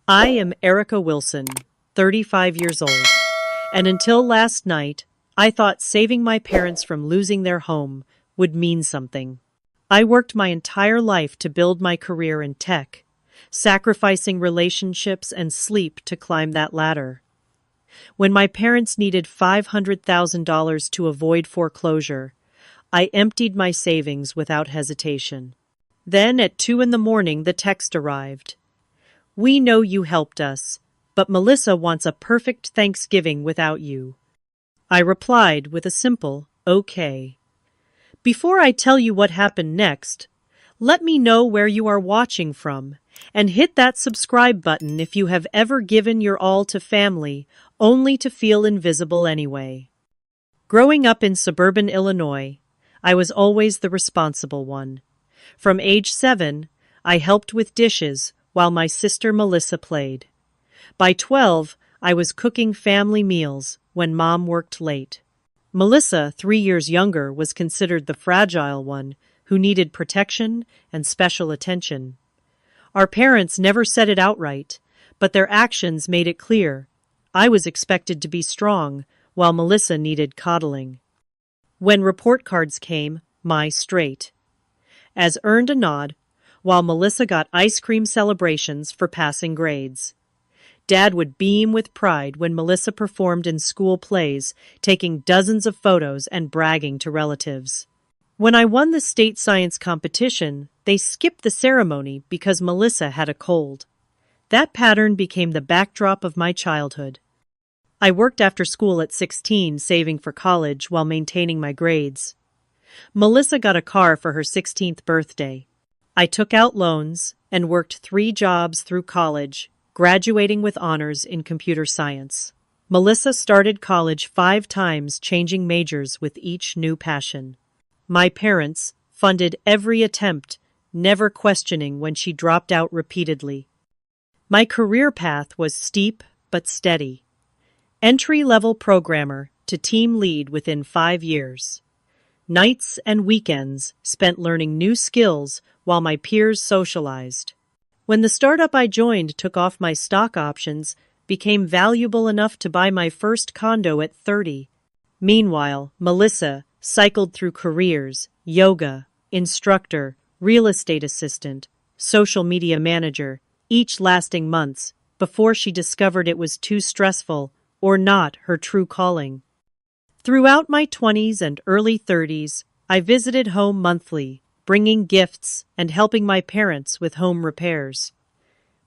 I am Erica Wilson, 35 years old, and until last night, I thought saving my parents from losing their home would mean something. I worked my entire life to build my career in tech, sacrificing relationships and sleep to climb that ladder. When my parents needed $500,000 to avoid foreclosure, I emptied my savings without hesitation. Then at 2 in the morning, the text arrived. We know you helped us, but Melissa wants a perfect Thanksgiving without you. I replied with a simple, okay. Before I tell you what happened next, let me know where you are watching from, and hit that subscribe button if you have ever given your all to family, only to feel invisible anyway. Growing up in suburban Illinois, I was always the responsible one. From age 7, I helped with dishes while my sister Melissa played. By 12, I was cooking family meals when Mom worked late. Melissa, 3 years younger, was considered the fragile one who needed protection and special attention. Our parents never said it outright, but their actions made it clear. I was expected to be strong, while Melissa needed coddling. When report cards came, my straight. As earned a nod, while Melissa got ice cream celebrations for passing grades. Dad would beam with pride when Melissa performed in school plays, taking dozens of photos and bragging to relatives. When I won the state science competition, they skipped the ceremony because Melissa had a cold. That pattern became the backdrop of my childhood. I worked after school at 16, saving for college while maintaining my grades. Melissa got a car for her 16th birthday. I took out loans and worked 3 jobs through college, graduating with honors in computer science. Melissa started college 5 times, changing majors with each new passion. My parents funded every attempt, never questioning when she dropped out repeatedly. My career path was steep but steady. Entry-level programmer to team lead within 5 years. Nights and weekends spent learning new skills while my peers socialized. When the startup I joined took off, my stock options became valuable enough to buy my first condo at 30. Meanwhile, Melissa cycled through careers: yoga, instructor, real estate assistant, social media manager, each lasting months before she discovered it was too stressful or not her true calling. Throughout my 20s and early 30s, I visited home monthly, bringing gifts and helping my parents with home repairs.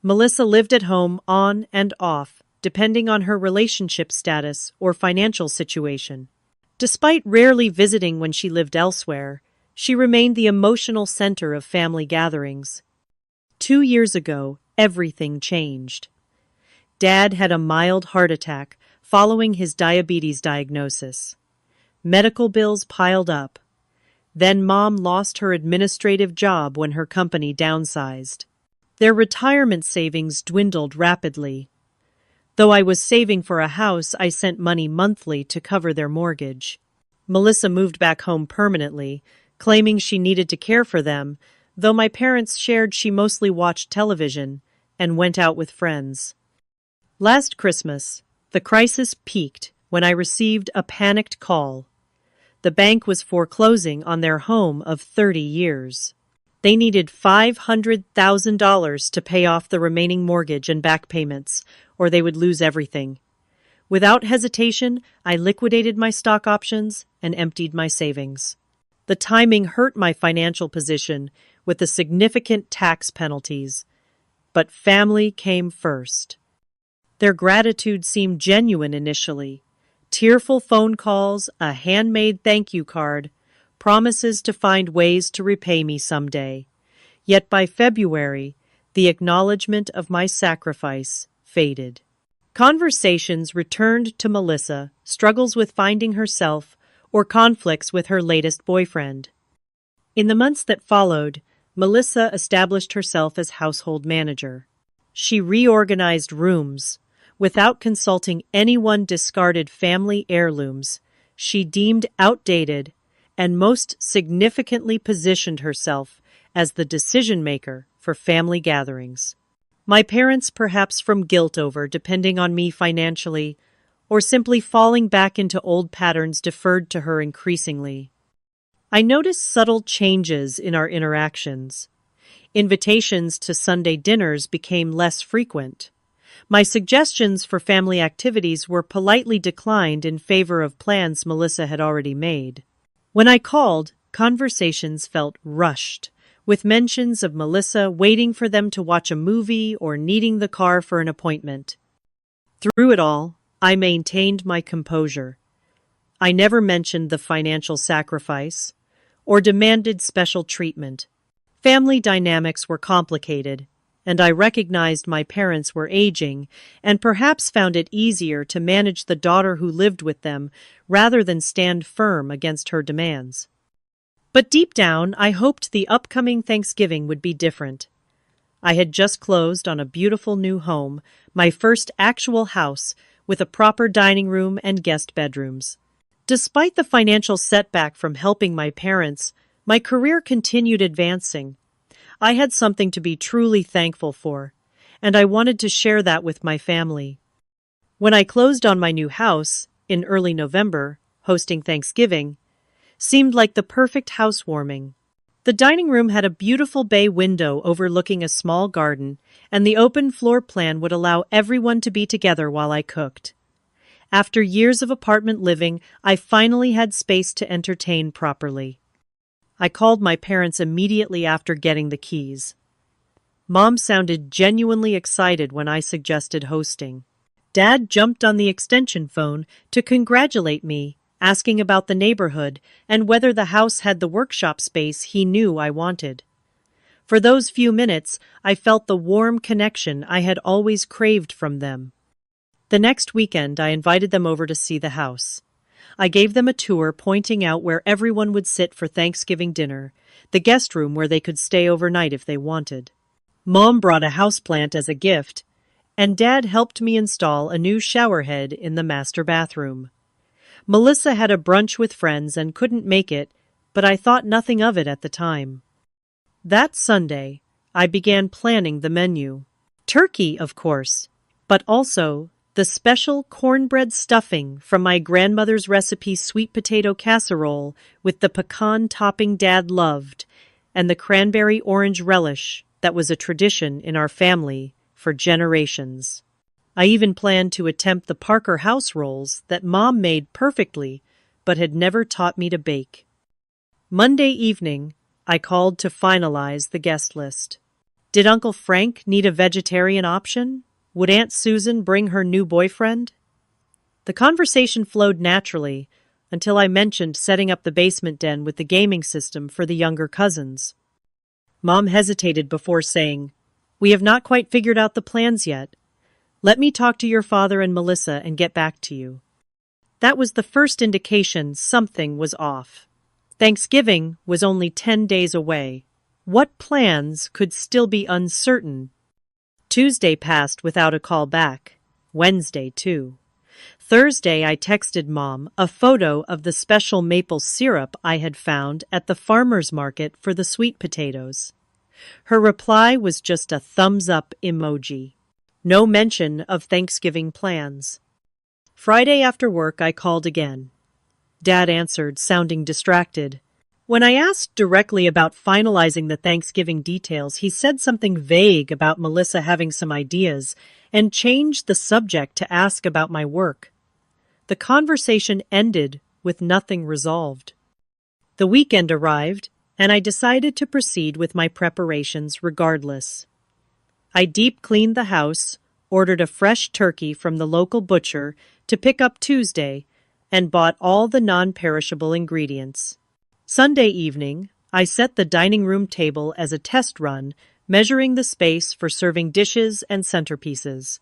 Melissa lived at home on and off, depending on her relationship status or financial situation. Despite rarely visiting when she lived elsewhere, she remained the emotional center of family gatherings. 2 years ago, everything changed. Dad had a mild heart attack following his diabetes diagnosis. Medical bills piled up. Then Mom lost her administrative job when her company downsized. Their retirement savings dwindled rapidly. Though I was saving for a house, I sent money monthly to cover their mortgage. Melissa moved back home permanently, claiming she needed to care for them, though my parents shared she mostly watched television and went out with friends. Last Christmas, the crisis peaked when I received a panicked call. The bank was foreclosing on their home of 30 years. They needed $500,000 to pay off the remaining mortgage and back payments, or they would lose everything. Without hesitation, I liquidated my stock options and emptied my savings. The timing hurt my financial position with the significant tax penalties, but family came first. Their gratitude seemed genuine initially. Tearful phone calls, a handmade thank you card, promises to find ways to repay me someday. Yet by February, the acknowledgement of my sacrifice faded. Conversations returned to Melissa, struggles with finding herself, or conflicts with her latest boyfriend. In the months that followed, Melissa established herself as household manager. She reorganized rooms. Without consulting anyone, discarded family heirlooms she deemed outdated, and most significantly positioned herself as the decision-maker for family gatherings. My parents perhaps from guilt over depending on me financially, or simply falling back into old patterns deferred to her increasingly. I noticed subtle changes in our interactions. Invitations to Sunday dinners became less frequent. My suggestions for family activities were politely declined in favor of plans Melissa had already made. When I called, conversations felt rushed, with mentions of Melissa waiting for them to watch a movie or needing the car for an appointment. Through it all, I maintained my composure. I never mentioned the financial sacrifice or demanded special treatment. Family dynamics were complicated, and I recognized my parents were aging and perhaps found it easier to manage the daughter who lived with them rather than stand firm against her demands. But deep down, I hoped the upcoming Thanksgiving would be different. I had just closed on a beautiful new home, my first actual house, with a proper dining room and guest bedrooms. Despite the financial setback from helping my parents, my career continued advancing. I had something to be truly thankful for, and I wanted to share that with my family. When I closed on my new house, in early November, hosting Thanksgiving, seemed like the perfect housewarming. The dining room had a beautiful bay window overlooking a small garden, and the open floor plan would allow everyone to be together while I cooked. After years of apartment living, I finally had space to entertain properly. I called my parents immediately after getting the keys. Mom sounded genuinely excited when I suggested hosting. Dad jumped on the extension phone to congratulate me, asking about the neighborhood and whether the house had the workshop space he knew I wanted. For those few minutes, I felt the warm connection I had always craved from them. The next weekend, I invited them over to see the house. I gave them a tour pointing out where everyone would sit for Thanksgiving dinner, the guest room where they could stay overnight if they wanted. Mom brought a houseplant as a gift, and Dad helped me install a new shower head in the master bathroom. Melissa had a brunch with friends and couldn't make it, but I thought nothing of it at the time. That Sunday, I began planning the menu. Turkey, of course, but also the special cornbread stuffing from my grandmother's recipe sweet potato casserole with the pecan topping Dad loved, and the cranberry orange relish that was a tradition in our family for generations. I even planned to attempt the Parker house rolls that Mom made perfectly, but had never taught me to bake. Monday evening, I called to finalize the guest list. Did Uncle Frank need a vegetarian option? Would Aunt Susan bring her new boyfriend? The conversation flowed naturally until I mentioned setting up the basement den with the gaming system for the younger cousins. Mom hesitated before saying, "We have not quite figured out the plans yet. Let me talk to your father and Melissa and get back to you." That was the first indication something was off. Thanksgiving was only 10 days away. What plans could still be uncertain? Tuesday passed without a call back. Wednesday, too. Thursday, I texted Mom a photo of the special maple syrup I had found at the farmer's market for the sweet potatoes. Her reply was just a thumbs-up emoji. No mention of Thanksgiving plans. Friday after work, I called again. Dad answered, sounding distracted. When I asked directly about finalizing the Thanksgiving details, he said something vague about Melissa having some ideas and changed the subject to ask about my work. The conversation ended with nothing resolved. The weekend arrived, and I decided to proceed with my preparations regardless. I deep cleaned the house, ordered a fresh turkey from the local butcher to pick up Tuesday, and bought all the non-perishable ingredients. Sunday evening, I set the dining room table as a test run, measuring the space for serving dishes and centerpieces.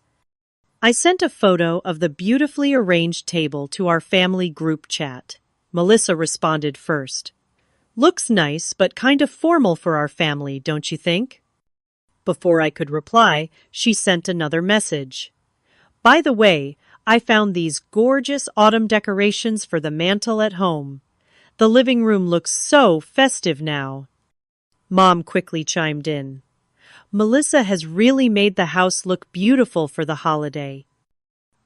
I sent a photo of the beautifully arranged table to our family group chat. Melissa responded first. "Looks nice, but kind of formal for our family, don't you think?" Before I could reply, she sent another message. "By the way, I found these gorgeous autumn decorations for the mantel at home. The living room looks so festive now." Mom quickly chimed in. Melissa has really made the house look beautiful for the holiday."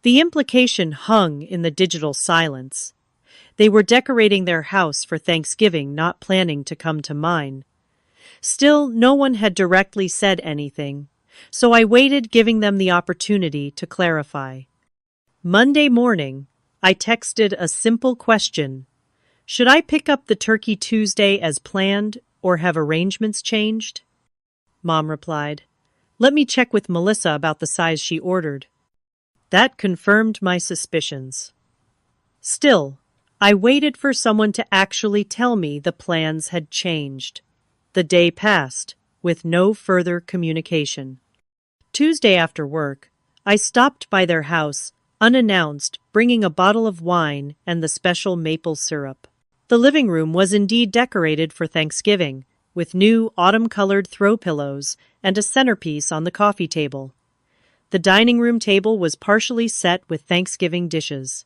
The implication hung in the digital silence. They were decorating their house for Thanksgiving, not planning to come to mine. Still, no one had directly said anything, so I waited, giving them the opportunity to clarify. Monday morning, I texted a simple question. Should I pick up the turkey Tuesday as planned, or have arrangements changed? Mom replied, "Let me check with Melissa about the size she ordered." That confirmed my suspicions. Still, I waited for someone to actually tell me the plans had changed. The day passed, with no further communication. Tuesday after work, I stopped by their house, unannounced, bringing a bottle of wine and the special maple syrup. The living room was indeed decorated for Thanksgiving, with new autumn-colored throw pillows and a centerpiece on the coffee table. The dining room table was partially set with Thanksgiving dishes.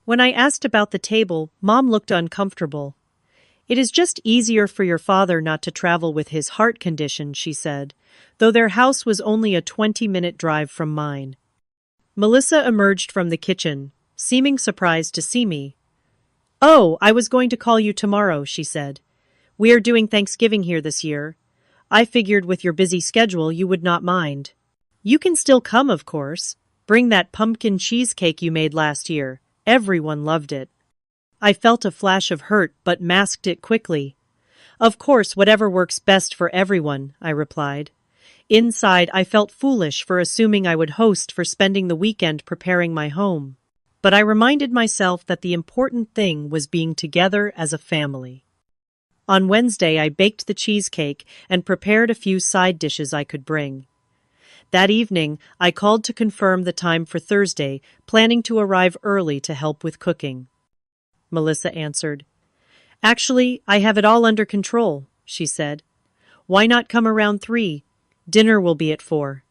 When I asked about the table, Mom looked uncomfortable. "It is just easier for your father not to travel with his heart condition," she said, though their house was only a 20-minute drive from mine. Melissa emerged from the kitchen, seeming surprised to see me. "Oh, I was going to call you tomorrow," she said. "We are doing Thanksgiving here this year. I figured with your busy schedule you would not mind. You can still come, of course. Bring that pumpkin cheesecake you made last year. Everyone loved it." I felt a flash of hurt but masked it quickly. "Of course, whatever works best for everyone," I replied. Inside, I felt foolish for assuming I would host for spending the weekend preparing my home. But I reminded myself that the important thing was being together as a family. On Wednesday, I baked the cheesecake and prepared a few side dishes I could bring. That evening, I called to confirm the time for Thursday, planning to arrive early to help with cooking. Melissa answered. "Actually, I have it all under control," she said. "Why not come around 3? Dinner will be at 4.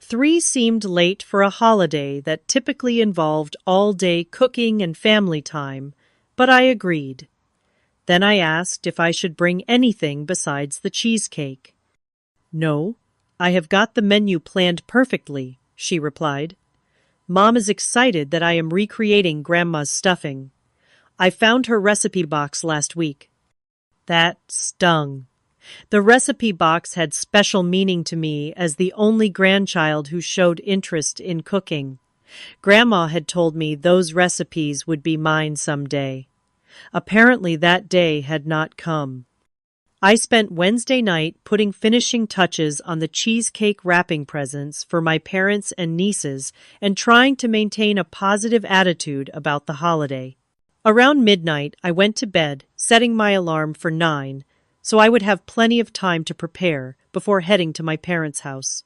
3 seemed late for a holiday that typically involved all-day cooking and family time, but I agreed. Then I asked if I should bring anything besides the cheesecake. "No, I have got the menu planned perfectly," she replied. "Mom is excited that I am recreating Grandma's stuffing. I found her recipe box last week." That stung. The recipe box had special meaning to me as the only grandchild who showed interest in cooking. Grandma had told me those recipes would be mine someday. Apparently that day had not come. I spent Wednesday night putting finishing touches on the cheesecake wrapping presents for my parents and nieces and trying to maintain a positive attitude about the holiday. Around midnight, I went to bed, setting my alarm for 9, so I would have plenty of time to prepare before heading to my parents' house.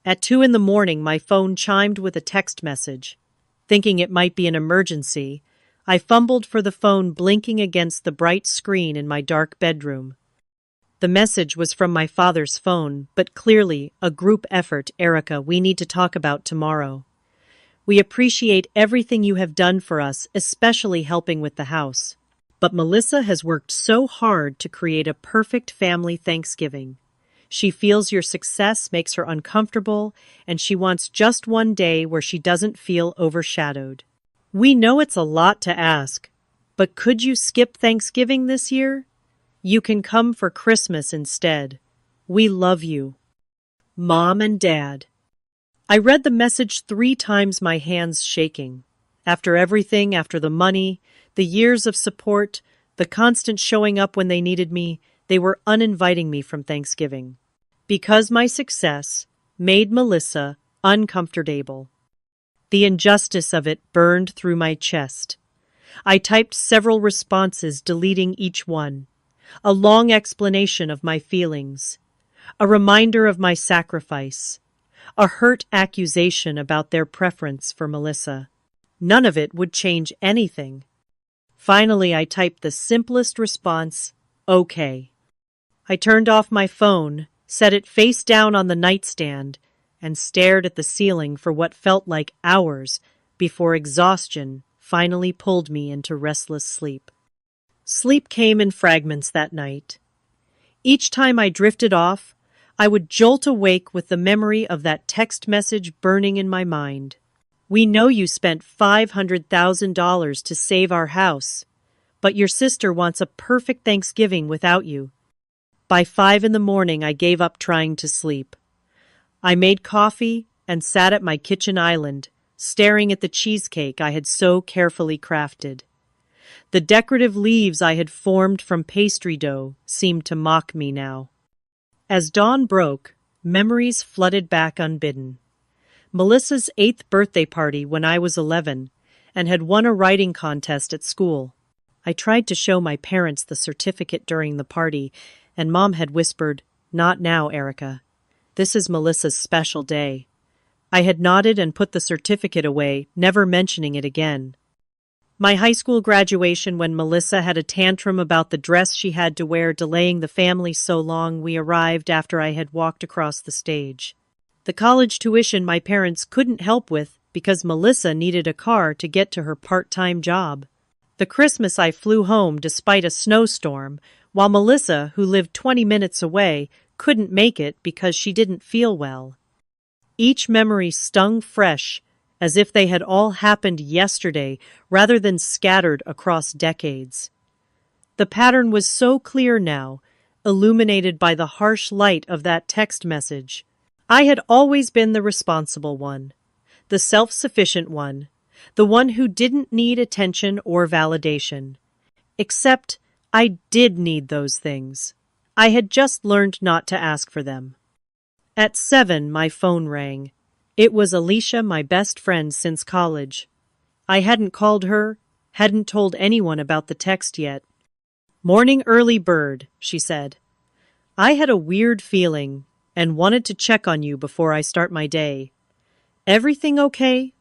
At 2 in the morning, my phone chimed with a text message. Thinking it might be an emergency, I fumbled for the phone, blinking against the bright screen in my dark bedroom. The message was from my father's phone, but clearly a group effort. "Erica, we need to talk about tomorrow. We appreciate everything you have done for us, especially helping with the house. But Melissa has worked so hard to create a perfect family Thanksgiving. She feels your success makes her uncomfortable, and she wants just one day where she doesn't feel overshadowed. We know it's a lot to ask, but could you skip Thanksgiving this year? You can come for Christmas instead. We love you. Mom and Dad." I read the message 3 times, my hands shaking. After everything, after the money, the years of support, the constant showing up when they needed me, they were uninviting me from Thanksgiving. Because my success made Melissa uncomfortable. The injustice of it burned through my chest. I typed several responses, deleting each one. A long explanation of my feelings. A reminder of my sacrifice. A hurt accusation about their preference for Melissa. None of it would change anything. Finally, I typed the simplest response, "Okay." I turned off my phone, set it face down on the nightstand, and stared at the ceiling for what felt like hours before exhaustion finally pulled me into restless sleep. Sleep came in fragments that night. Each time I drifted off, I would jolt awake with the memory of that text message burning in my mind. We know you spent $500,000 to save our house, but your sister wants a perfect Thanksgiving without you. By 5 in the morning, I gave up trying to sleep. I made coffee and sat at my kitchen island, staring at the cheesecake I had so carefully crafted. The decorative leaves I had formed from pastry dough seemed to mock me now. As dawn broke, memories flooded back unbidden. Melissa's 8th birthday party when I was 11 and had won a writing contest at school. I tried to show my parents the certificate during the party, and Mom had whispered, "Not now, Erica. This is Melissa's special day." I had nodded and put the certificate away, never mentioning it again. My high school graduation, when Melissa had a tantrum about the dress she had to wear, delaying the family so long, we arrived after I had walked across the stage. The college tuition my parents couldn't help with because Melissa needed a car to get to her part-time job. The Christmas I flew home despite a snowstorm, while Melissa, who lived 20 minutes away, couldn't make it because she didn't feel well. Each memory stung fresh, as if they had all happened yesterday rather than scattered across decades. The pattern was so clear now, illuminated by the harsh light of that text message. I had always been the responsible one, the self-sufficient one, the one who didn't need attention or validation. Except I did need those things. I had just learned not to ask for them. At 7, my phone rang. It was Alicia, my best friend since college. I hadn't called her, hadn't told anyone about the text yet. "Morning early bird," she said. "I had a weird feeling and wanted to check on you before I start my day. Everything okay?"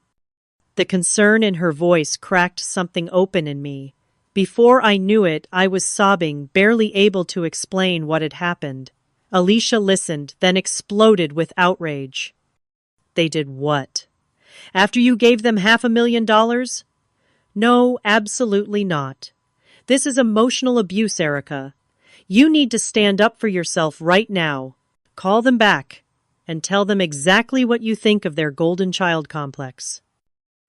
The concern in her voice cracked something open in me. Before I knew it, I was sobbing, barely able to explain what had happened. Alicia listened, then exploded with outrage. "They did what? After you gave them $500,000? No, absolutely not. This is emotional abuse, Erica. You need to stand up for yourself right now. Call them back and tell them exactly what you think of their golden child complex."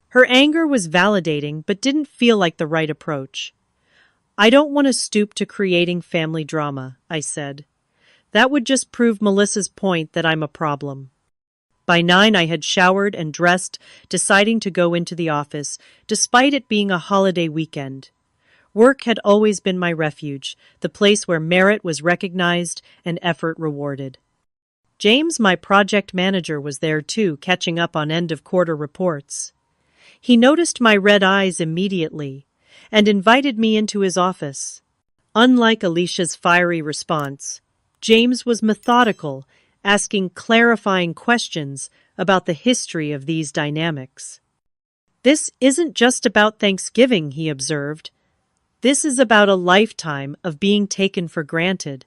Her anger was validating, but didn't feel like the right approach. "I don't want to stoop to creating family drama," I said. "That would just prove Melissa's point that I'm a problem." By 9, I had showered and dressed, deciding to go into the office, despite it being a holiday weekend. Work had always been my refuge, the place where merit was recognized and effort rewarded. James, my project manager, was there too, catching up on end-of-quarter reports. He noticed my red eyes immediately and invited me into his office. Unlike Alicia's fiery response, James was methodical, asking clarifying questions about the history of these dynamics. "This isn't just about Thanksgiving," he observed. "This is about a lifetime of being taken for granted.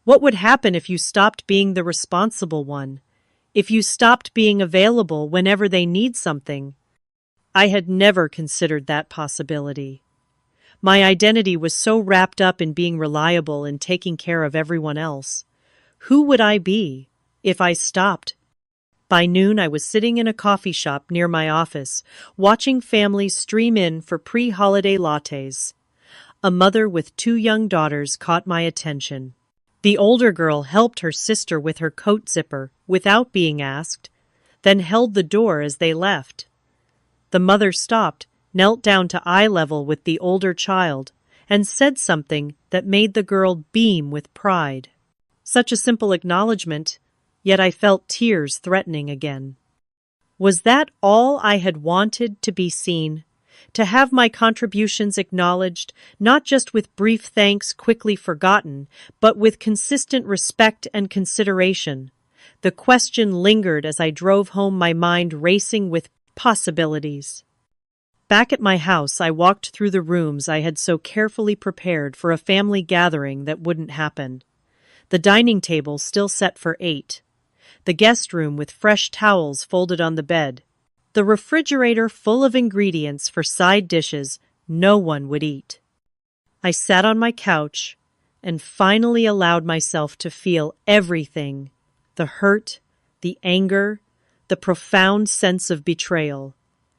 What would happen if you stopped being the responsible one? If you stopped being available whenever they need something?" I had never considered that possibility. My identity was so wrapped up in being reliable and taking care of everyone else. Who would I be if I stopped? By noon, I was sitting in a coffee shop near my office, watching families stream in for pre-holiday lattes. A mother with 2 young daughters caught my attention. The older girl helped her sister with her coat zipper without being asked, then held the door as they left. The mother stopped, knelt down to eye level with the older child, and said something that made the girl beam with pride. Such a simple acknowledgement, yet I felt tears threatening again. Was that all I had wanted, to be seen? To have my contributions acknowledged, not just with brief thanks quickly forgotten, but with consistent respect and consideration? The question lingered as I drove home, my mind racing with possibilities. Back at my house, I walked through the rooms I had so carefully prepared for a family gathering that wouldn't happen. The dining table still set for 8. The guest room with fresh towels folded on the bed. The refrigerator full of ingredients for side dishes no one would eat. I sat on my couch and finally allowed myself to feel everything The hurt, the anger, the profound sense of betrayal.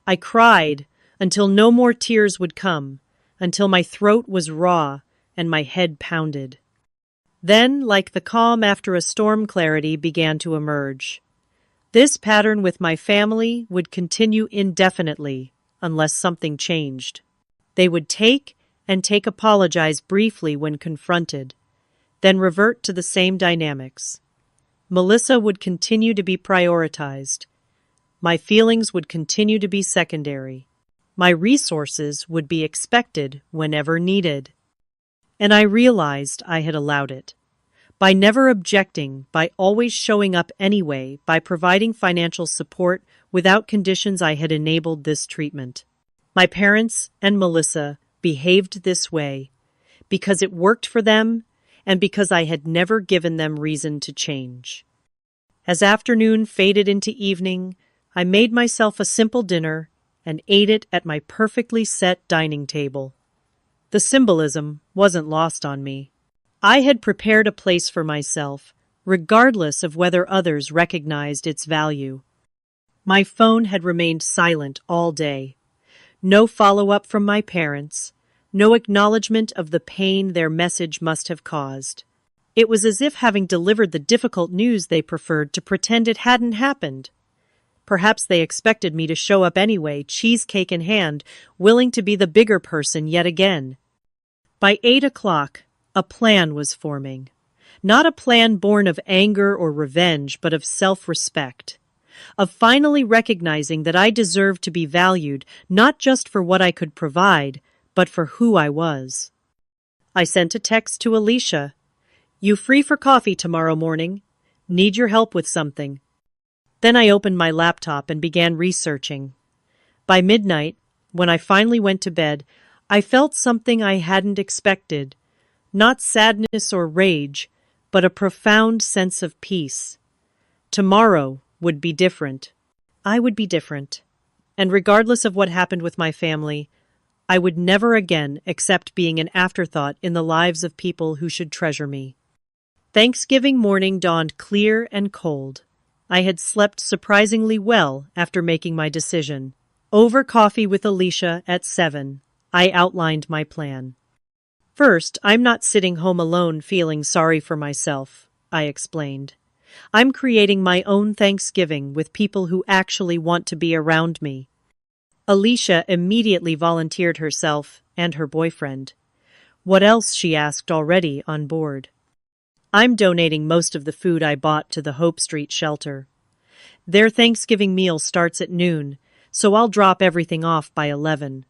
I cried until no more tears would come, until my throat was raw and my head pounded. Then, like the calm after a storm, clarity began to emerge. This pattern with my family would continue indefinitely unless something changed. They would take and apologize briefly when confronted, then revert to the same dynamics. Melissa would continue to be prioritized. My feelings would continue to be secondary. My resources would be expected whenever needed. And I realized I had allowed it. By never objecting, by always showing up anyway, by providing financial support without conditions, I had enabled this treatment. My parents and Melissa behaved this way because it worked for them and because I had never given them reason to change. As afternoon faded into evening, I made myself a simple dinner and ate it at my perfectly set dining table. The symbolism wasn't lost on me. I had prepared a place for myself, regardless of whether others recognized its value. My phone had remained silent all day. No follow-up from my parents, no acknowledgement of the pain their message must have caused. It was as if, having delivered the difficult news, they preferred to pretend it hadn't happened. Perhaps they expected me to show up anyway, cheesecake in hand, willing to be the bigger person yet again. By 8 o'clock, a plan was forming. Not a plan born of anger or revenge, but of self-respect. Of finally recognizing that I deserved to be valued, not just for what I could provide, but for who I was. I sent a text to Alicia. "You free for coffee tomorrow morning? Need your help with something." Then I opened my laptop and began researching. By midnight, when I finally went to bed, I felt something I hadn't expected. Not sadness or rage, but a profound sense of peace. Tomorrow would be different. I would be different. And regardless of what happened with my family, I would never again accept being an afterthought in the lives of people who should treasure me. Thanksgiving morning dawned clear and cold. I had slept surprisingly well after making my decision. Over coffee with Alicia at 7, I outlined my plan. "First, I'm not sitting home alone feeling sorry for myself," I explained. "I'm creating my own Thanksgiving with people who actually want to be around me." Alicia immediately volunteered herself and her boyfriend. What else, she asked, already on board. "I'm donating most of the food I bought to the Hope Street shelter. Their Thanksgiving meal starts at noon, so I'll drop everything off by 11.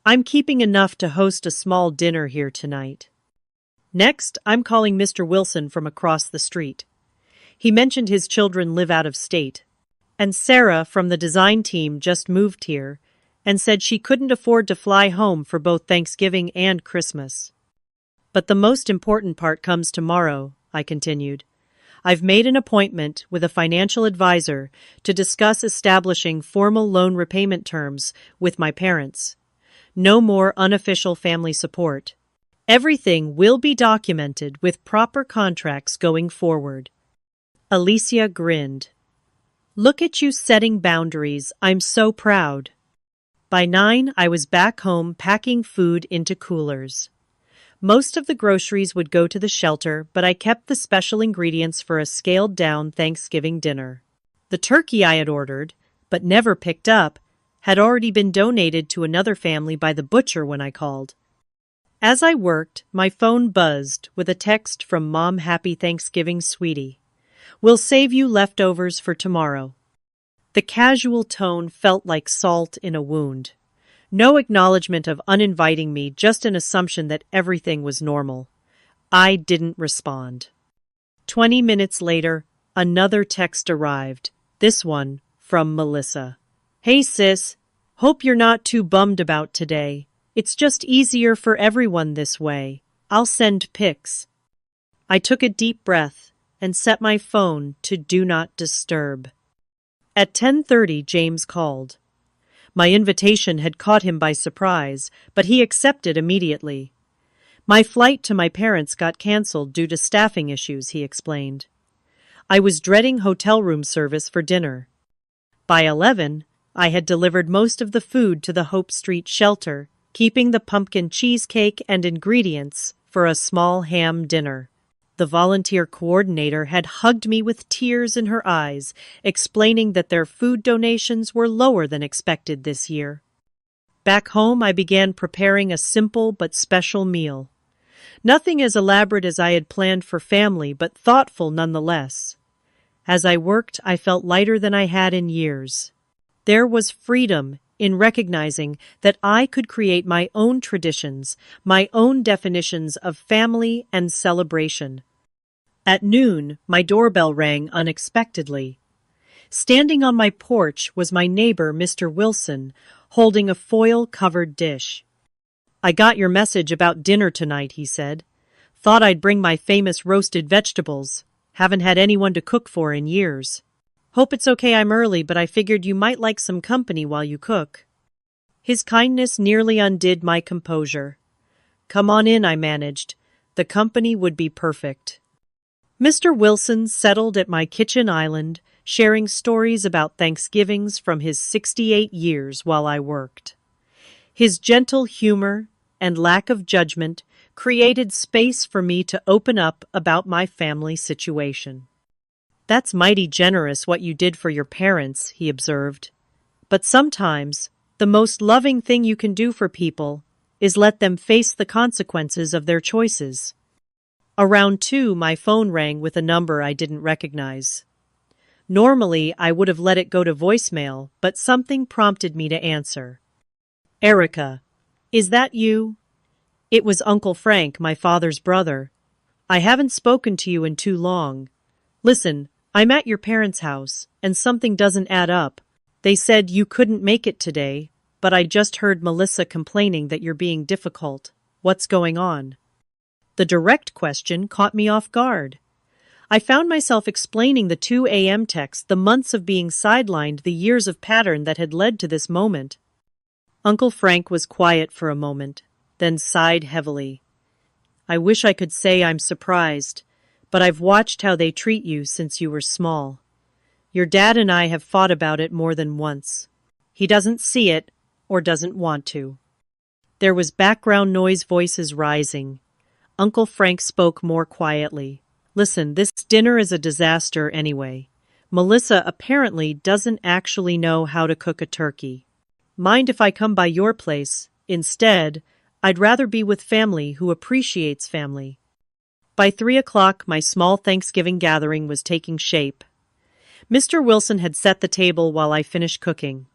I'm keeping enough to host a small dinner here tonight. Next, I'm calling Mr. Wilson from across the street. He mentioned his children live out of state. And Sarah from the design team just moved here and said she couldn't afford to fly home for both Thanksgiving and Christmas. But the most important part comes tomorrow," I continued. "I've made an appointment with a financial advisor to discuss establishing formal loan repayment terms with my parents. No more unofficial family support. Everything will be documented with proper contracts going forward." Alicia grinned. "Look at you setting boundaries. I'm so proud." By 9, I was back home packing food into coolers. Most of the groceries would go to the shelter, but I kept the special ingredients for a scaled-down Thanksgiving dinner. The turkey I had ordered, but never picked up, had already been donated to another family by the butcher when I called. As I worked, my phone buzzed with a text from Mom. "Happy Thanksgiving, sweetie. We'll save you leftovers for tomorrow." The casual tone felt like salt in a wound. No acknowledgement of uninviting me, just an assumption that everything was normal. I didn't respond. 20 minutes later, another text arrived, this one from Melissa. "Hey sis, hope you're not too bummed about today. It's just easier for everyone this way. I'll send pics." I took a deep breath and set my phone to Do Not Disturb. At 10:30, James called. My invitation had caught him by surprise, but he accepted immediately. "My flight to my parents got canceled due to staffing issues," he explained. I was dreading hotel room service for dinner. By 11, I had delivered most of the food to the Hope Street shelter, keeping the pumpkin cheesecake and ingredients for a small ham dinner. The volunteer coordinator had hugged me with tears in her eyes, explaining that their food donations were lower than expected this year. Back home, I began preparing a simple but special meal. Nothing as elaborate as I had planned for family, but thoughtful nonetheless. As I worked, I felt lighter than I had in years. There was freedom in recognizing that I could create my own traditions, my own definitions of family and celebration. At noon, my doorbell rang unexpectedly. Standing on my porch was my neighbor, Mr. Wilson, holding a foil-covered dish. "I got your message about dinner tonight," he said. "Thought I'd bring my famous roasted vegetables. Haven't had anyone to cook for in years. Hope it's okay I'm early, but I figured you might like some company while you cook." His kindness nearly undid my composure. "Come on in," I managed. The company would be perfect. Mr. Wilson settled at my kitchen island, sharing stories about Thanksgivings from his 68 years while I worked. His gentle humor and lack of judgment created space for me to open up about my family situation. "That's mighty generous what you did for your parents," he observed. "But sometimes, the most loving thing you can do for people is let them face the consequences of their choices." Around 2, my phone rang with a number I didn't recognize. Normally, I would have let it go to voicemail, but something prompted me to answer. "Erica, is that you?" It was Uncle Frank, my father's brother. "I haven't spoken to you in too long. Listen, I'm at your parents' house, and something doesn't add up. They said you couldn't make it today, but I just heard Melissa complaining that you're being difficult. What's going on?" The direct question caught me off guard. I found myself explaining the 2 a.m. text, the months of being sidelined, the years of pattern that had led to this moment. Uncle Frank was quiet for a moment, then sighed heavily. "I wish I could say I'm surprised, but I've watched how they treat you since you were small. Your dad and I have fought about it more than once. He doesn't see it, or doesn't want to." There was background noise, voices rising. Uncle Frank spoke more quietly. "Listen, this dinner is a disaster anyway. Melissa apparently doesn't actually know how to cook a turkey. Mind if I come by your place? Instead, I'd rather be with family who appreciates family." By 3 o'clock, my small Thanksgiving gathering was taking shape. Mr. Wilson had set the table while I finished cooking.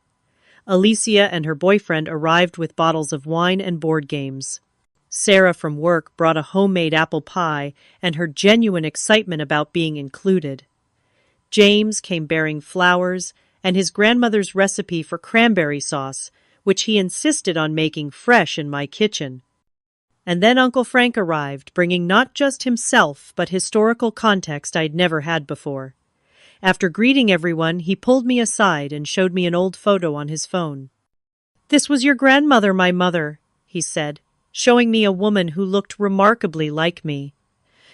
Alicia and her boyfriend arrived with bottles of wine and board games. Sarah from work brought a homemade apple pie and her genuine excitement about being included. James came bearing flowers and his grandmother's recipe for cranberry sauce, which he insisted on making fresh in my kitchen. And then Uncle Frank arrived, bringing not just himself, but historical context I'd never had before. After greeting everyone, he pulled me aside and showed me an old photo on his phone. "This was your grandmother, my mother," he said, showing me a woman who looked remarkably like me.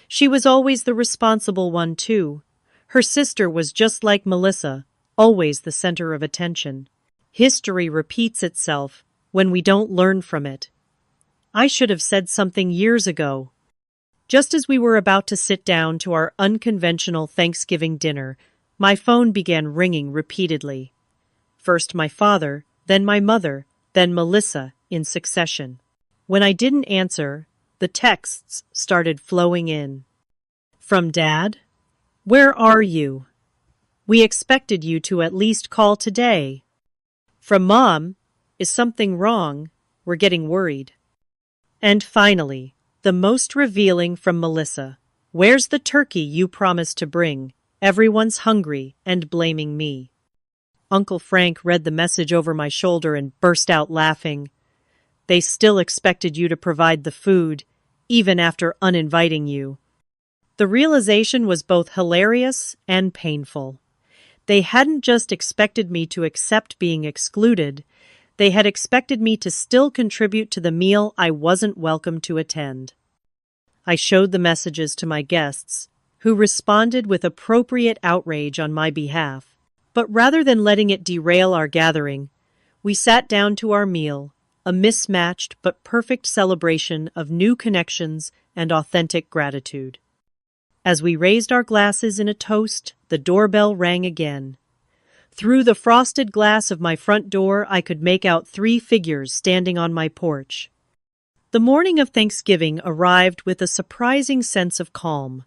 She was always the responsible one, too. Her sister was just like Melissa, always the center of attention. History repeats itself when we don't learn from it. I should have said something years ago. Just as we were about to sit down to our unconventional Thanksgiving dinner, my phone began ringing repeatedly. First my father, then my mother, then Melissa, in succession. When I didn't answer, the texts started flowing in. From Dad? "Where are you? We expected you to at least call today." From Mom? "Is something wrong? We're getting worried." And finally, the most revealing from Melissa. "Where's the turkey you promised to bring? Everyone's hungry and blaming me." Uncle Frank read the message over my shoulder and burst out laughing. "They still expected you to provide the food, even after uninviting you." The realization was both hilarious and painful. They hadn't just expected me to accept being excluded, they had expected me to still contribute to the meal I wasn't welcome to attend. I showed the messages to my guests, who responded with appropriate outrage on my behalf. But rather than letting it derail our gathering, we sat down to our meal, a mismatched but perfect celebration of new connections and authentic gratitude. As we raised our glasses in a toast, the doorbell rang again. Through the frosted glass of my front door, I could make out 3 figures standing on my porch. The morning of Thanksgiving arrived with a surprising sense of calm.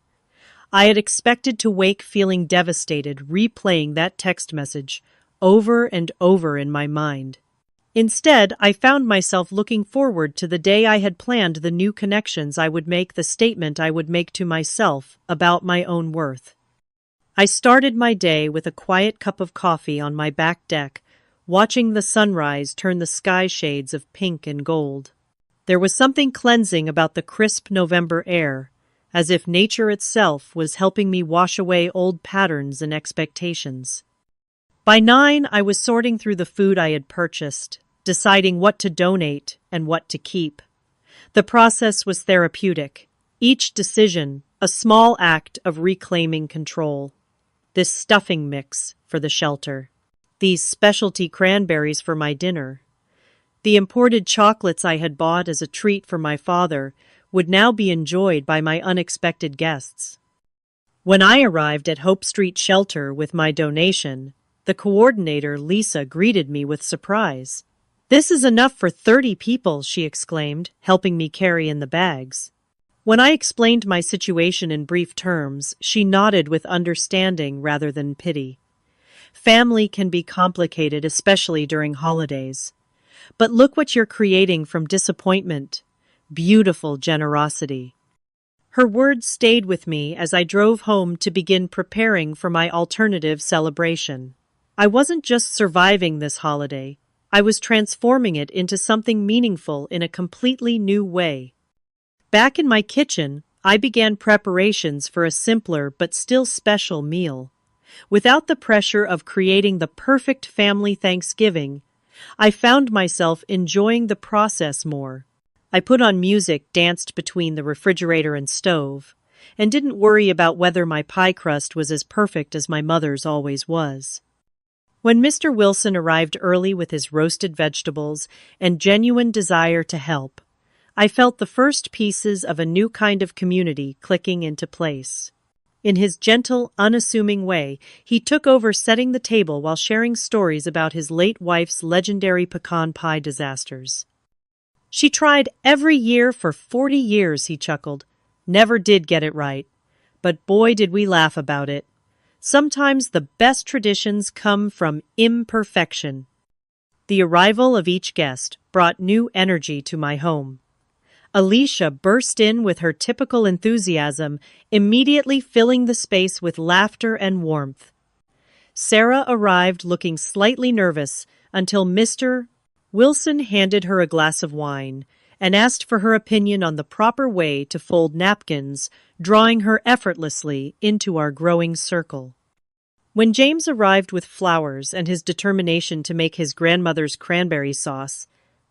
I had expected to wake feeling devastated, replaying that text message over and over in my mind. Instead, I found myself looking forward to the day I had planned, the new connections I would make, the statement I would make to myself about my own worth. I started my day with a quiet cup of coffee on my back deck, watching the sunrise turn the sky shades of pink and gold. There was something cleansing about the crisp November air, as if nature itself was helping me wash away old patterns and expectations. By 9, I was sorting through the food I had purchased, deciding what to donate and what to keep. The process was therapeutic, each decision a small act of reclaiming control. This stuffing mix for the shelter, these specialty cranberries for my dinner, the imported chocolates I had bought as a treat for my father would now be enjoyed by my unexpected guests. When I arrived at Hope Street Shelter with my donation, the coordinator, Lisa, greeted me with surprise. "This is enough for 30 people, she exclaimed, helping me carry in the bags. When I explained my situation in brief terms, she nodded with understanding rather than pity. Family can be complicated, especially during holidays. But look what you're creating from disappointment. Beautiful generosity." Her words stayed with me as I drove home to begin preparing for my alternative celebration. I wasn't just surviving this holiday, I was transforming it into something meaningful in a completely new way. Back in my kitchen, I began preparations for a simpler but still special meal. Without the pressure of creating the perfect family Thanksgiving, I found myself enjoying the process more. I put on music, danced between the refrigerator and stove, and didn't worry about whether my pie crust was as perfect as my mother's always was. When Mr. Wilson arrived early with his roasted vegetables and genuine desire to help, I felt the first pieces of a new kind of community clicking into place. In his gentle, unassuming way, he took over setting the table while sharing stories about his late wife's legendary pecan pie disasters. "She tried every year for 40 years, he chuckled. "Never did get it right. But boy, did we laugh about it. Sometimes the best traditions come from imperfection." The arrival of each guest brought new energy to my home. Alicia burst in with her typical enthusiasm, immediately filling the space with laughter and warmth. Sarah arrived looking slightly nervous until Mr. Wilson handed her a glass of wine and asked for her opinion on the proper way to fold napkins, drawing her effortlessly into our growing circle. When James arrived with flowers and his determination to make his grandmother's cranberry sauce,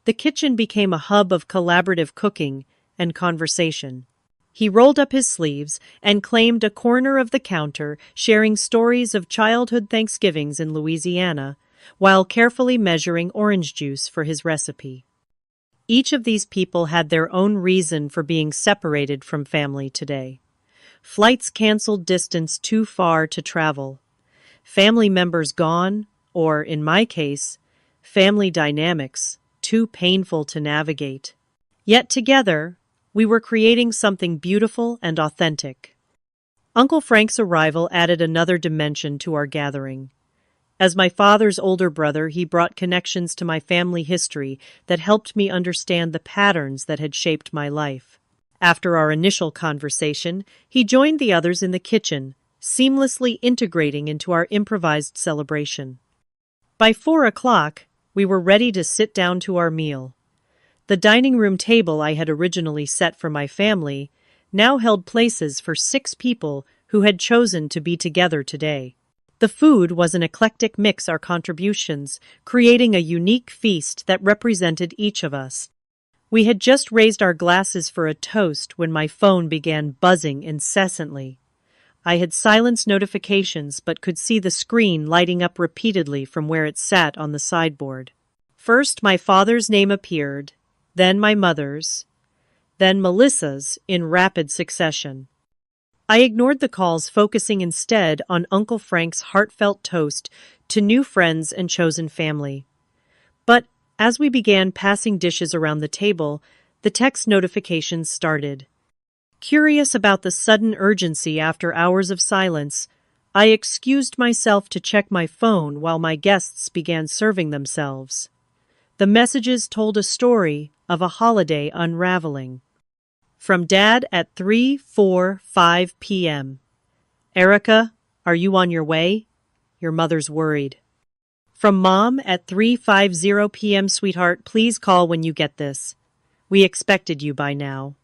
the kitchen became a hub of collaborative cooking and conversation. He rolled up his sleeves and claimed a corner of the counter, sharing stories of childhood Thanksgivings in Louisiana, while carefully measuring orange juice for his recipe. Each of these people had their own reason for being separated from family today. Flights canceled, distance too far to travel. Family members gone, or, in my case, family dynamics too painful to navigate. Yet together, we were creating something beautiful and authentic. Uncle Frank's arrival added another dimension to our gathering. As my father's older brother, he brought connections to my family history that helped me understand the patterns that had shaped my life. After our initial conversation, he joined the others in the kitchen, seamlessly integrating into our improvised celebration. By 4 o'clock, we were ready to sit down to our meal. The dining room table I had originally set for my family now held places for 6 people who had chosen to be together today. The food was an eclectic mix, our contributions, creating a unique feast that represented each of us. We had just raised our glasses for a toast when my phone began buzzing incessantly. I had silenced notifications but could see the screen lighting up repeatedly from where it sat on the sideboard. First, my father's name appeared, then my mother's, then Melissa's in rapid succession. I ignored the calls, focusing instead on Uncle Frank's heartfelt toast to new friends and chosen family. But as we began passing dishes around the table, the text notifications started. Curious about the sudden urgency after hours of silence, I excused myself to check my phone while my guests began serving themselves. The messages told a story of a holiday unraveling. From Dad at 3:45 p.m. Erica, are you on your way? Your mother's worried. From Mom at 3:50 p.m. Sweetheart, please call when you get this. We expected you by now.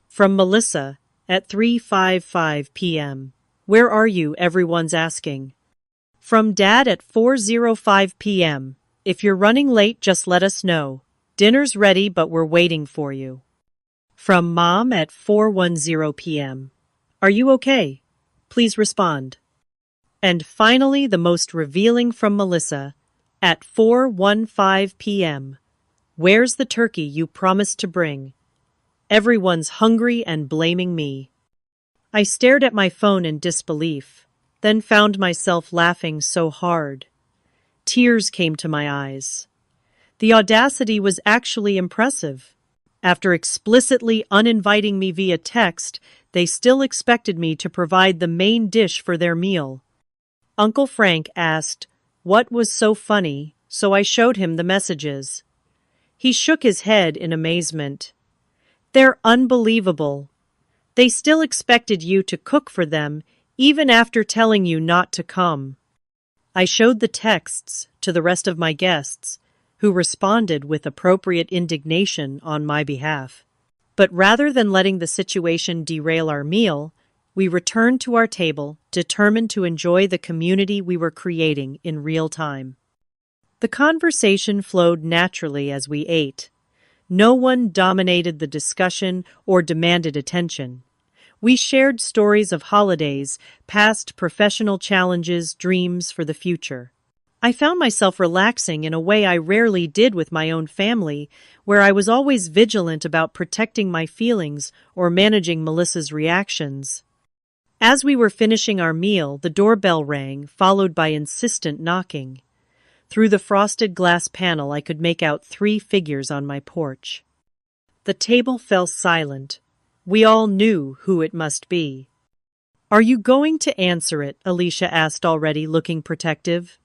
From Melissa at 3:55 p.m. Where are you? Everyone's asking. From Dad at 4:05 p.m. If you're running late, just let us know. Dinner's ready, but we're waiting for you. From Mom at 4:10 p.m. Are you okay? Please respond. And finally, the most revealing from Melissa at 4:15 p.m. Where's the turkey you promised to bring? Everyone's hungry and blaming me. I stared at my phone in disbelief, then found myself laughing so hard. Tears came to my eyes. The audacity was actually impressive. After explicitly uninviting me via text, they still expected me to provide the main dish for their meal. Uncle Frank asked, "What was so funny?" So I showed him the messages. He shook his head in amazement. They're unbelievable. They still expected you to cook for them, even after telling you not to come. I showed the texts to the rest of my guests, who responded with appropriate indignation on my behalf. But rather than letting the situation derail our meal, we returned to our table, determined to enjoy the community we were creating in real time. The conversation flowed naturally as we ate. No one dominated the discussion or demanded attention. We shared stories of holidays, past professional challenges, dreams for the future. I found myself relaxing in a way I rarely did with my own family, where I was always vigilant about protecting my feelings or managing Melissa's reactions. As we were finishing our meal, the doorbell rang, followed by insistent knocking. Through the frosted glass panel, I could make out 3 figures on my porch. The table fell silent. We all knew who it must be. "Are you going to answer it?" Alicia asked, already looking protective.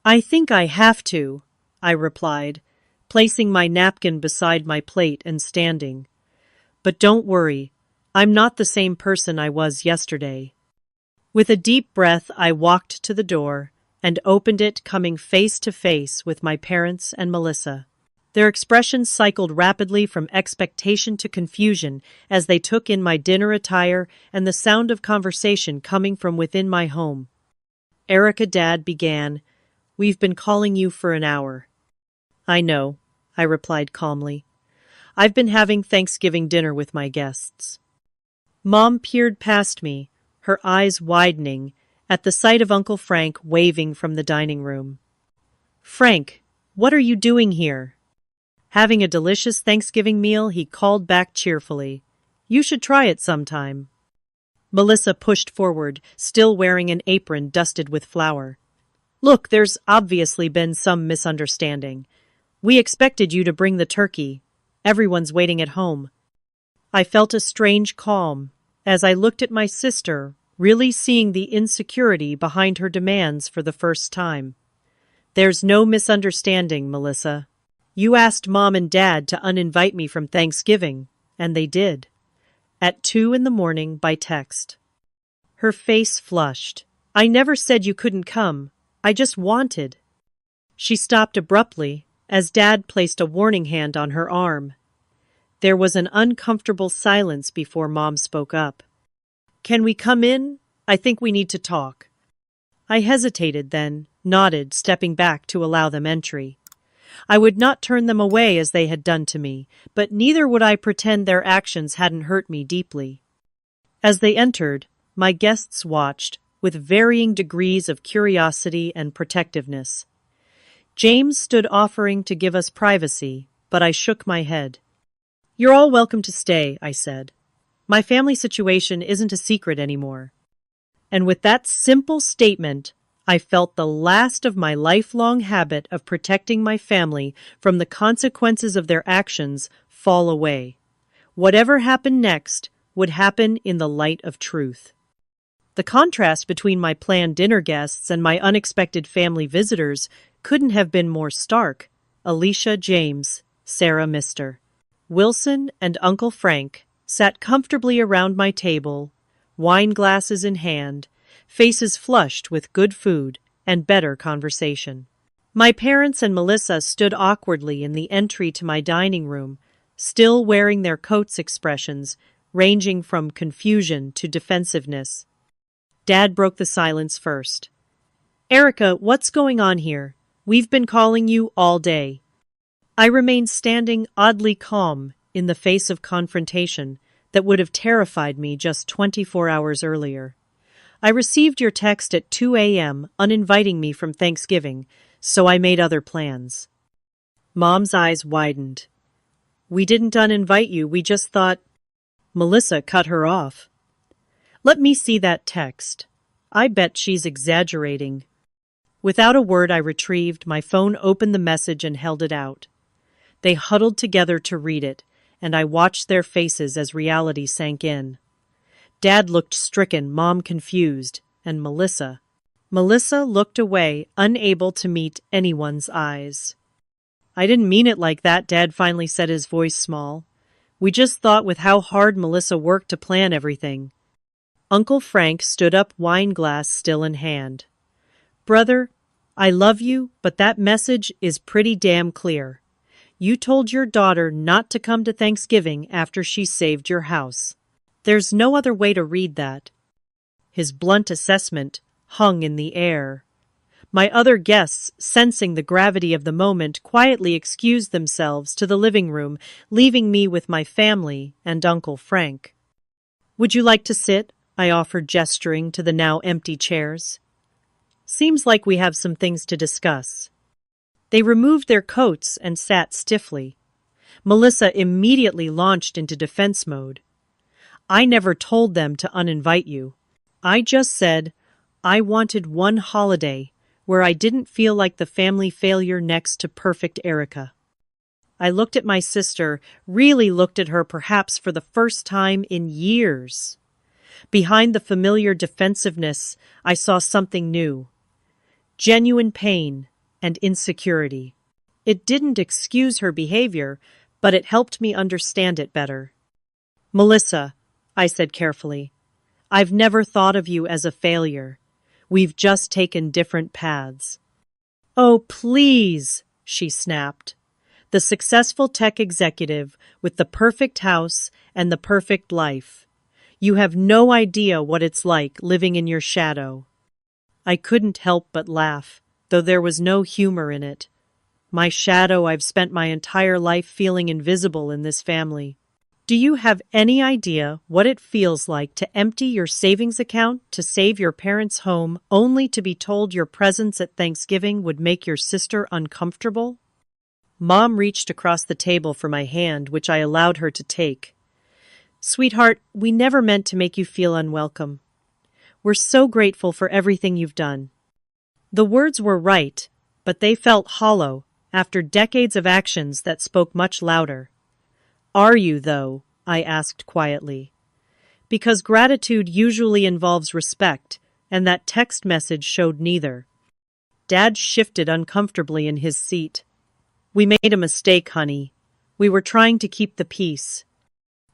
"I think I have to," I replied, placing my napkin beside my plate and standing. "But don't worry, I'm not the same person I was yesterday." With a deep breath, I walked to the door and opened it, coming face to face with my parents and Melissa. Their expressions cycled rapidly from expectation to confusion as they took in my dinner attire and the sound of conversation coming from within my home. "Erica," Dad began, "we've been calling you for an hour." "I know," I replied calmly. "I've been having Thanksgiving dinner with my guests." Mom peered past me, her eyes widening at the sight of Uncle Frank waving from the dining room. "Frank, what are you doing here?" "Having a delicious Thanksgiving meal," he called back cheerfully. "You should try it sometime." Melissa pushed forward, still wearing an apron dusted with flour. "Look, there's obviously been some misunderstanding. We expected you to bring the turkey. Everyone's waiting at home." I felt a strange calm as I looked at my sister, really seeing the insecurity behind her demands for the first time. "There's no misunderstanding, Melissa. You asked Mom and Dad to uninvite me from Thanksgiving, and they did. At 2 in the morning by text." Her face flushed. "I never said you couldn't come. I just wanted." She stopped abruptly as Dad placed a warning hand on her arm. There was an uncomfortable silence before Mom spoke up. "Can we come in? I think we need to talk." I hesitated, then nodded, stepping back to allow them entry. I would not turn them away as they had done to me, but neither would I pretend their actions hadn't hurt me deeply. As they entered, My guests watched, with varying degrees of curiosity and protectiveness. James stood offering to give us privacy, but I shook my head. "You're all welcome to stay," I said. "My family situation isn't a secret anymore." And with that simple statement, I felt the last of my lifelong habit of protecting my family from the consequences of their actions fall away. Whatever happened next would happen in the light of truth. The contrast between my planned dinner guests and my unexpected family visitors couldn't have been more stark. Alicia, James, Sarah, Mr. Wilson, and Uncle Frank sat comfortably around my table, wine glasses in hand, faces flushed with good food and better conversation. My parents and Melissa stood awkwardly in the entry to my dining room, still wearing their coats' expressions, ranging from confusion to defensiveness. Dad broke the silence first. "Erica, what's going on here? We've been calling you all day." I remained standing oddly calm in the face of confrontation that would have terrified me just 24 hours earlier. "I received your text at 2 a.m. uninviting me from Thanksgiving, so I made other plans." Mom's eyes widened. "We didn't uninvite you, we just thought—" Melissa cut her off. "Let me see that text. I bet she's exaggerating." Without a word, I retrieved my phone, opened the message, and held it out. They huddled together to read it, and I watched their faces as reality sank in. Dad looked stricken, Mom confused, and Melissa looked away, unable to meet anyone's eyes. "I didn't mean it like that," Dad finally said, his voice small. "We just thought with how hard Melissa worked to plan everything." Uncle Frank stood up, wine glass still in hand. "Brother, I love you, but that message is pretty damn clear. You told your daughter not to come to Thanksgiving after she saved your house. There's no other way to read that." His blunt assessment hung in the air. My other guests, sensing the gravity of the moment, quietly excused themselves to the living room, leaving me with my family and Uncle Frank. "Would you like to sit?" I offered, gesturing to the now empty chairs. "Seems like we have some things to discuss." They removed their coats and sat stiffly. Melissa immediately launched into defense mode. "I never told them to uninvite you. I just said I wanted one holiday where I didn't feel like the family failure next to perfect Erica." I looked at my sister, really looked at her perhaps for the first time in years. Behind the familiar defensiveness, I saw something new. Genuine pain and insecurity. It didn't excuse her behavior, but it helped me understand it better. "Melissa," I said carefully, "I've never thought of you as a failure. We've just taken different paths." "Oh, please," she snapped. The successful tech executive with the perfect house and the perfect life. You have no idea what it's like living in your shadow. I couldn't help but laugh, though there was no humor in it. My shadow, I've spent my entire life feeling invisible in this family. Do you have any idea what it feels like to empty your savings account to save your parents' home only to be told your presence at Thanksgiving would make your sister uncomfortable? Mom reached across the table for my hand, which I allowed her to take. "Sweetheart, we never meant to make you feel unwelcome. We're so grateful for everything you've done." The words were right, but they felt hollow after decades of actions that spoke much louder. "Are you, though?" I asked quietly. Because gratitude usually involves respect, and that text message showed neither. Dad shifted uncomfortably in his seat. "We made a mistake, honey. We were trying to keep the peace.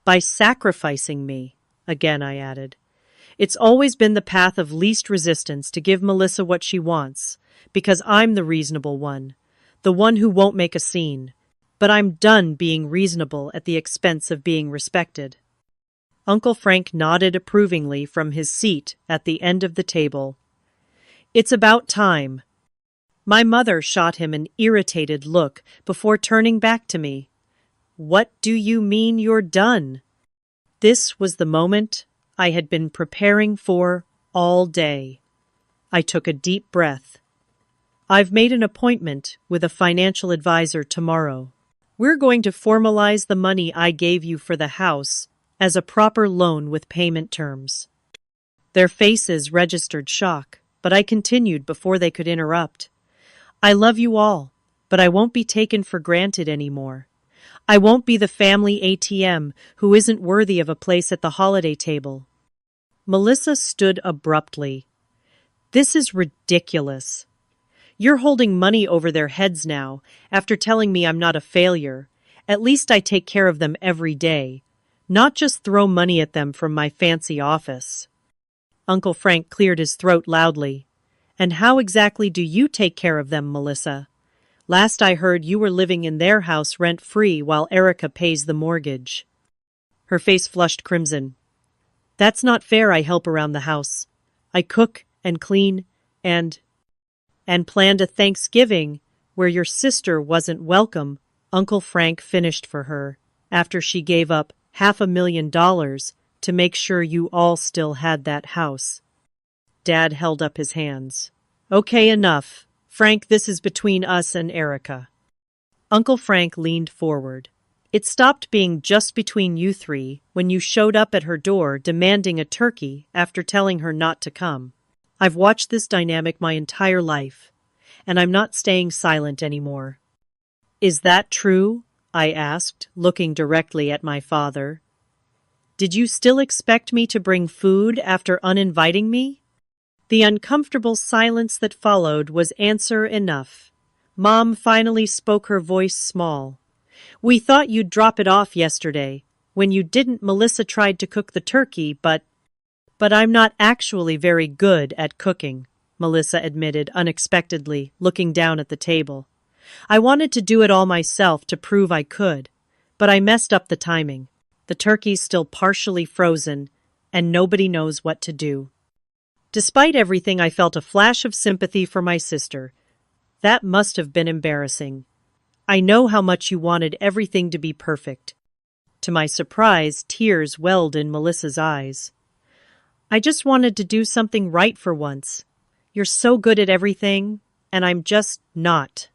By sacrificing me," again I added. "It's always been the path of least resistance to give Melissa what she wants, because I'm the reasonable one, the one who won't make a scene. But I'm done being reasonable at the expense of being respected." Uncle Frank nodded approvingly from his seat at the end of the table. "It's about time." My mother shot him an irritated look before turning back to me. "What do you mean you're done?" This was the moment I had been preparing for all day. I took a deep breath. I've made an appointment with a financial advisor tomorrow. We're going to formalize the money I gave you for the house as a proper loan with payment terms. Their faces registered shock, but I continued before they could interrupt. I love you all, but I won't be taken for granted anymore. I won't be the family ATM who isn't worthy of a place at the holiday table. Melissa stood abruptly. This is ridiculous. You're holding money over their heads now, after telling me I'm not a failure. At least I take care of them every day, not just throw money at them from my fancy office. Uncle Frank cleared his throat loudly. And how exactly do you take care of them, Melissa? Last I heard you were living in their house rent-free while Erica pays the mortgage. Her face flushed crimson. That's not fair. I help around the house. I cook and clean and planned a Thanksgiving where your sister wasn't welcome, Uncle Frank finished for her, after she gave up $500,000 to make sure you all still had that house. Dad held up his hands. Okay, enough. Frank, this is between us and Erica. Uncle Frank leaned forward. It stopped being just between you three when you showed up at her door demanding a turkey after telling her not to come. I've watched this dynamic my entire life, and I'm not staying silent anymore. Is that true? I asked, looking directly at my father. Did you still expect me to bring food after uninviting me? The uncomfortable silence that followed was answer enough. Mom finally spoke, her voice small. We thought you'd drop it off yesterday. When you didn't, Melissa tried to cook the turkey, but I'm not actually very good at cooking, Melissa admitted unexpectedly, looking down at the table. I wanted to do it all myself to prove I could, but I messed up the timing. The turkey's still partially frozen, and nobody knows what to do. Despite everything, I felt a flash of sympathy for my sister. That must have been embarrassing. I know how much you wanted everything to be perfect. To my surprise, tears welled in Melissa's eyes. I just wanted to do something right for once. You're so good at everything, and I'm just not.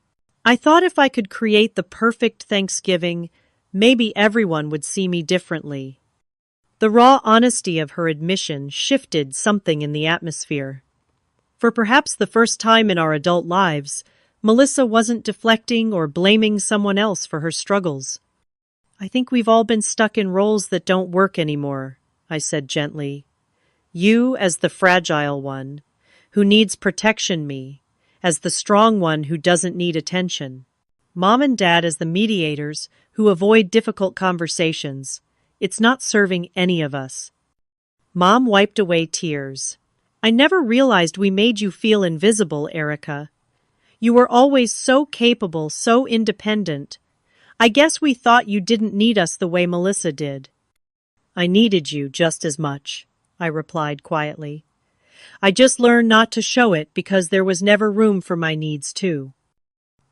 I thought if I could create the perfect Thanksgiving, maybe everyone would see me differently. The raw honesty of her admission shifted something in the atmosphere. For perhaps the first time in our adult lives, Melissa wasn't deflecting or blaming someone else for her struggles. I think we've all been stuck in roles that don't work anymore, I said gently. You as the fragile one, who needs protection, me as the strong one who doesn't need attention. Mom and Dad as the mediators who avoid difficult conversations. It's not serving any of us. Mom wiped away tears. I never realized we made you feel invisible, Erica. You were always so capable, so independent. I guess we thought you didn't need us the way Melissa did. I needed you just as much, I replied quietly. I just learned not to show it because there was never room for my needs too.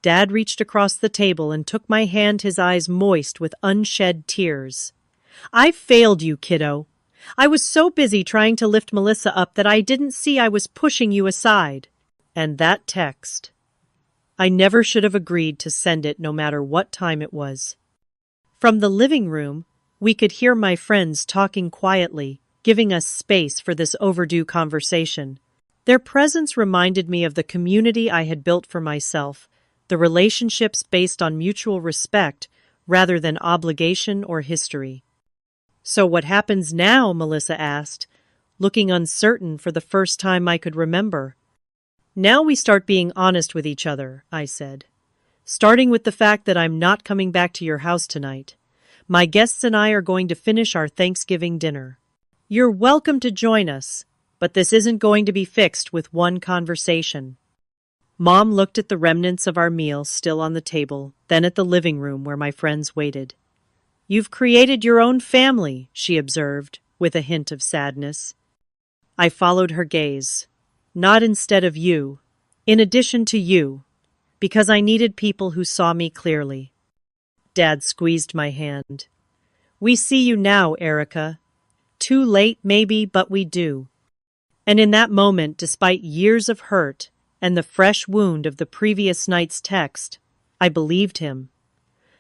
Dad reached across the table and took my hand, his eyes moist with unshed tears. I failed you, kiddo. I was so busy trying to lift Melissa up that I didn't see I was pushing you aside. And that text. I never should have agreed to send it no matter what time it was. From the living room, we could hear my friends talking quietly, giving us space for this overdue conversation. Their presence reminded me of the community I had built for myself, the relationships based on mutual respect rather than obligation or history. So what happens now? Melissa asked, looking uncertain for the first time I could remember. Now we start being honest with each other, I said. Starting with the fact that I'm not coming back to your house tonight. My guests and I are going to finish our Thanksgiving dinner. You're welcome to join us, but this isn't going to be fixed with one conversation. Mom looked at the remnants of our meal still on the table, then at the living room where my friends waited. You've created your own family, she observed, with a hint of sadness. I followed her gaze. Not instead of you, in addition to you, because I needed people who saw me clearly. Dad squeezed my hand. We see you now, Erica. Too late, maybe, but we do. And in that moment, despite years of hurt and the fresh wound of the previous night's text, I believed him.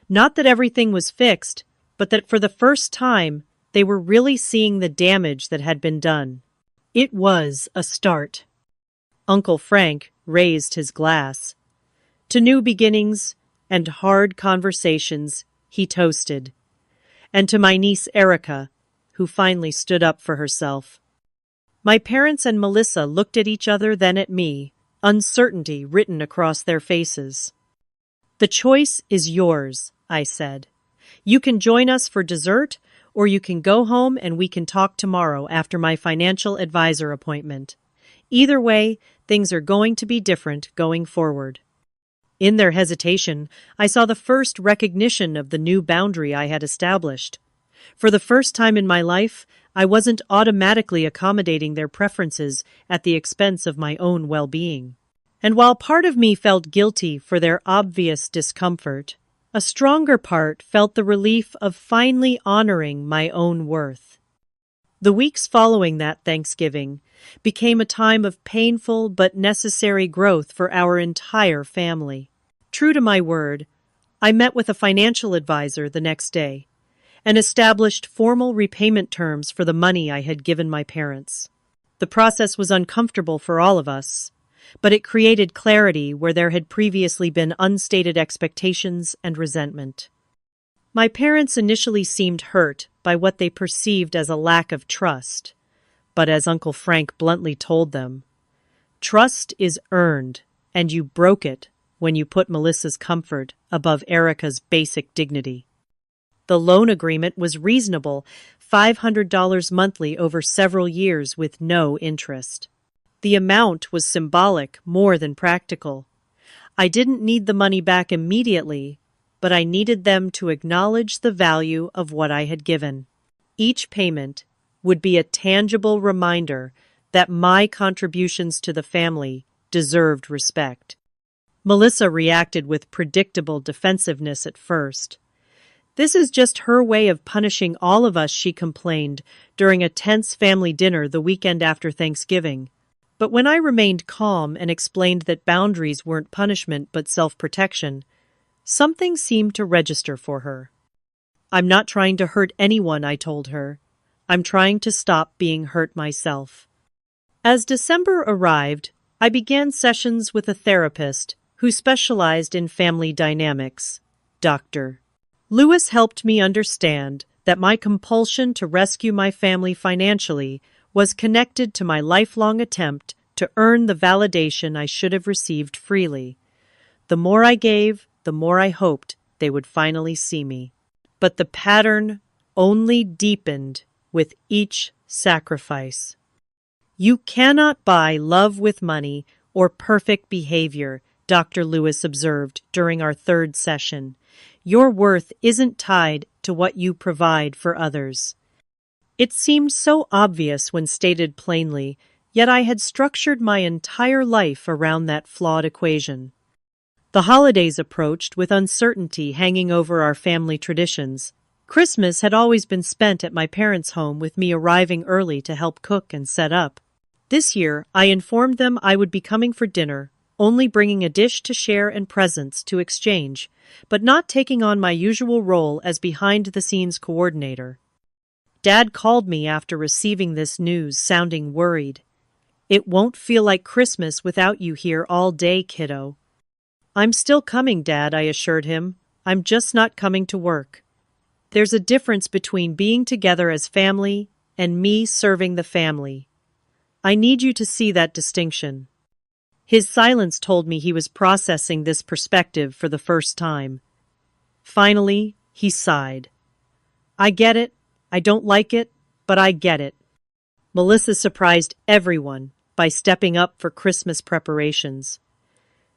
Not that everything was fixed, but that for the first time, they were really seeing the damage that had been done. It was a start. Uncle Frank raised his glass. To new beginnings and hard conversations, he toasted. And to my niece Erica, who finally stood up for herself. My parents and Melissa looked at each other, then at me, uncertainty written across their faces. The choice is yours, I said. You can join us for dessert, or you can go home and we can talk tomorrow after my financial advisor appointment. Either way, things are going to be different going forward. In their hesitation, I saw the first recognition of the new boundary I had established. For the first time in my life, I wasn't automatically accommodating their preferences at the expense of my own well-being. And while part of me felt guilty for their obvious discomfort, a stronger part felt the relief of finally honoring my own worth. The weeks following that Thanksgiving became a time of painful but necessary growth for our entire family. True to my word, I met with a financial advisor the next day and established formal repayment terms for the money I had given my parents. The process was uncomfortable for all of us, but it created clarity where there had previously been unstated expectations and resentment. My parents initially seemed hurt by what they perceived as a lack of trust, but as Uncle Frank bluntly told them, trust is earned, and you broke it when you put Melissa's comfort above Erica's basic dignity. The loan agreement was reasonable, $500 monthly over several years with no interest. The amount was symbolic more than practical. I didn't need the money back immediately, but I needed them to acknowledge the value of what I had given. Each payment would be a tangible reminder that my contributions to the family deserved respect. Melissa reacted with predictable defensiveness at first. This is just her way of punishing all of us, she complained during a tense family dinner the weekend after Thanksgiving. But when I remained calm and explained that boundaries weren't punishment but self-protection, something seemed to register for her. I'm not trying to hurt anyone, I told her. I'm trying to stop being hurt myself. As December arrived, I began sessions with a therapist who specialized in family dynamics, Dr. Lewis helped me understand that my compulsion to rescue my family financially was connected to my lifelong attempt to earn the validation I should have received freely. The more I gave, the more I hoped they would finally see me. But the pattern only deepened with each sacrifice. You cannot buy love with money or perfect behavior, Dr. Lewis observed during our third session. Your worth isn't tied to what you provide for others. It seemed so obvious when stated plainly, yet I had structured my entire life around that flawed equation. The holidays approached with uncertainty hanging over our family traditions. Christmas had always been spent at my parents' home with me arriving early to help cook and set up. This year, I informed them I would be coming for dinner, only bringing a dish to share and presents to exchange, but not taking on my usual role as behind-the-scenes coordinator. Dad called me after receiving this news, sounding worried. It won't feel like Christmas without you here all day, kiddo. I'm still coming, Dad, I assured him. I'm just not coming to work. There's a difference between being together as family and me serving the family. I need you to see that distinction. His silence told me he was processing this perspective for the first time. Finally, he sighed. I get it. I don't like it, but I get it. Melissa surprised everyone by stepping up for Christmas preparations.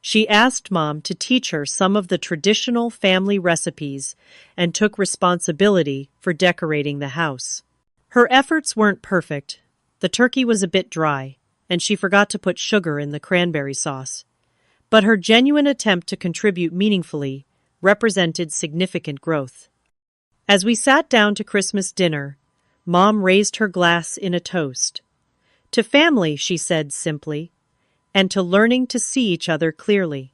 She asked Mom to teach her some of the traditional family recipes and took responsibility for decorating the house. Her efforts weren't perfect. The turkey was a bit dry, and she forgot to put sugar in the cranberry sauce. But her genuine attempt to contribute meaningfully represented significant growth. As we sat down to Christmas dinner, Mom raised her glass in a toast. To family, she said simply, and to learning to see each other clearly.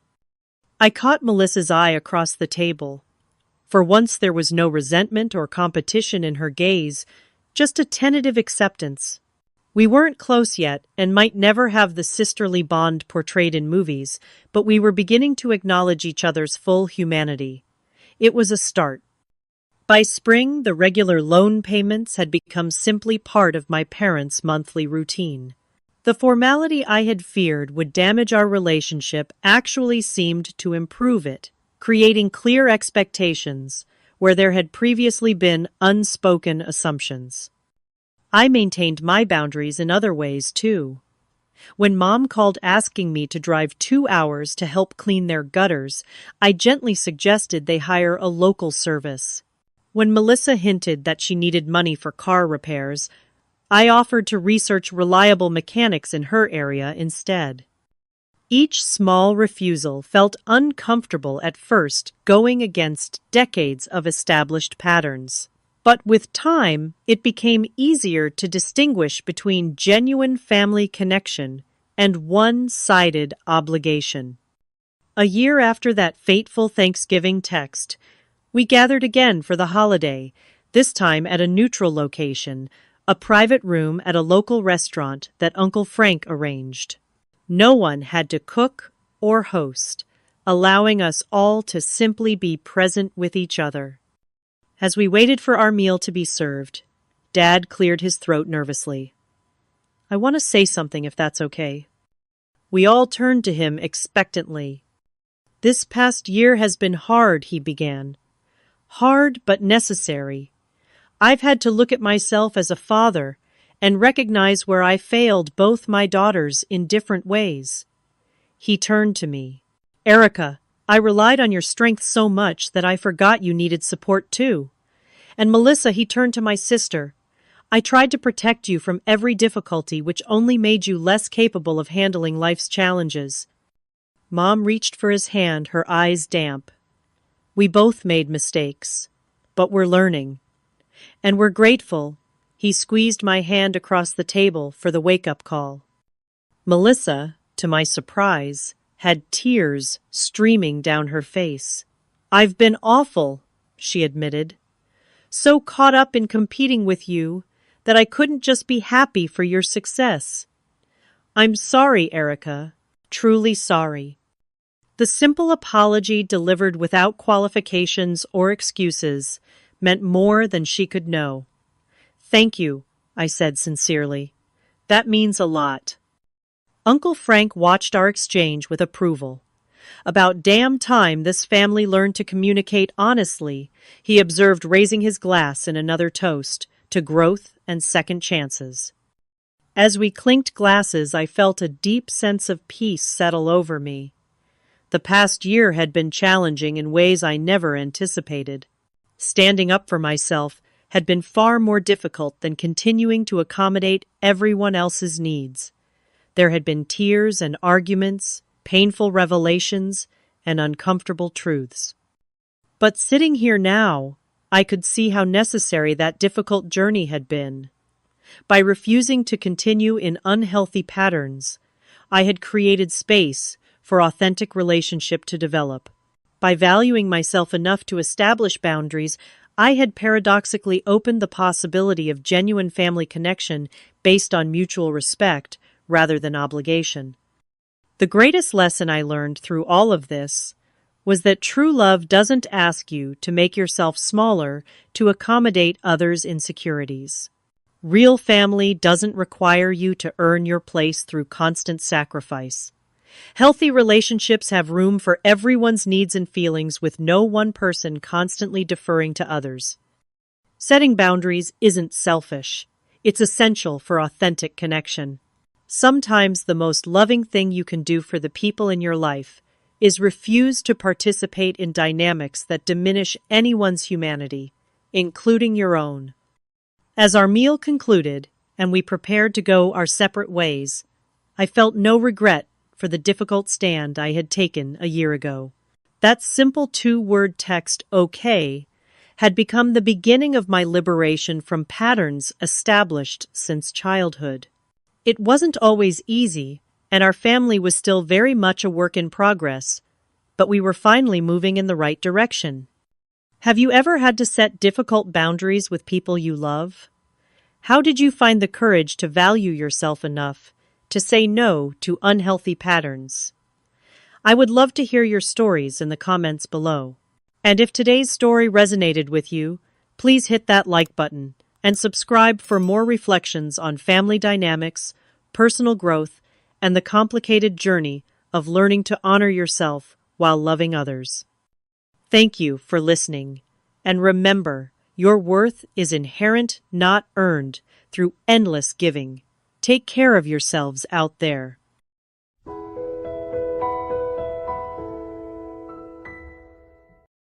I caught Melissa's eye across the table. For once there was no resentment or competition in her gaze, just a tentative acceptance. We weren't close yet and might never have the sisterly bond portrayed in movies, but we were beginning to acknowledge each other's full humanity. It was a start. By spring, the regular loan payments had become simply part of my parents' monthly routine. The formality I had feared would damage our relationship actually seemed to improve it, creating clear expectations where there had previously been unspoken assumptions. I maintained my boundaries in other ways, too. When Mom called asking me to drive 2 hours to help clean their gutters, I gently suggested they hire a local service. When Melissa hinted that she needed money for car repairs, I offered to research reliable mechanics in her area instead. Each small refusal felt uncomfortable at first, going against decades of established patterns. But with time, it became easier to distinguish between genuine family connection and one-sided obligation. A year after that fateful Thanksgiving text, we gathered again for the holiday, this time at a neutral location, a private room at a local restaurant that Uncle Frank arranged. No one had to cook or host, allowing us all to simply be present with each other. As we waited for our meal to be served, Dad cleared his throat nervously. "I want to say something if that's okay." We all turned to him expectantly. "This past year has been hard," he began. "Hard but necessary. I've had to look at myself as a father and recognize where I failed both my daughters in different ways." He turned to me. "Erica, I relied on your strength so much that I forgot you needed support too. And Melissa," he turned to my sister, "I tried to protect you from every difficulty, which only made you less capable of handling life's challenges." Mom reached for his hand, her eyes damp. "We both made mistakes, but we're learning. And we're grateful." He squeezed my hand across the table for the wake-up call. Melissa, to my surprise, had tears streaming down her face. "I've been awful," she admitted. "So caught up in competing with you that I couldn't just be happy for your success. I'm sorry, Erica, truly sorry." The simple apology delivered without qualifications or excuses meant more than she could know. "Thank you," I said sincerely. "That means a lot." Uncle Frank watched our exchange with approval. "About damn time this family learned to communicate honestly," he observed, raising his glass in another toast to growth and second chances. As we clinked glasses, I felt a deep sense of peace settle over me. The past year had been challenging in ways I never anticipated. Standing up for myself had been far more difficult than continuing to accommodate everyone else's needs. There had been tears and arguments, painful revelations, and uncomfortable truths. But sitting here now, I could see how necessary that difficult journey had been. By refusing to continue in unhealthy patterns, I had created space for authentic relationship to develop. By valuing myself enough to establish boundaries, I had paradoxically opened the possibility of genuine family connection based on mutual respect rather than obligation. The greatest lesson I learned through all of this was that true love doesn't ask you to make yourself smaller to accommodate others' insecurities. Real family doesn't require you to earn your place through constant sacrifice. Healthy relationships have room for everyone's needs and feelings, with no one person constantly deferring to others. Setting boundaries isn't selfish. It's essential for authentic connection. Sometimes the most loving thing you can do for the people in your life is refuse to participate in dynamics that diminish anyone's humanity, including your own. As our meal concluded and we prepared to go our separate ways, I felt no regret for the difficult stand I had taken a year ago. That simple 2-word text, "okay," had become the beginning of my liberation from patterns established since childhood. It wasn't always easy, and our family was still very much a work in progress, but we were finally moving in the right direction. Have you ever had to set difficult boundaries with people you love? How did you find the courage to value yourself enough to say no to unhealthy patterns? I would love to hear your stories in the comments below. And if today's story resonated with you, please hit that like button and subscribe for more reflections on family dynamics, personal growth, and the complicated journey of learning to honor yourself while loving others. Thank you for listening, and remember, your worth is inherent, not earned, through endless giving. Take care of yourselves out there.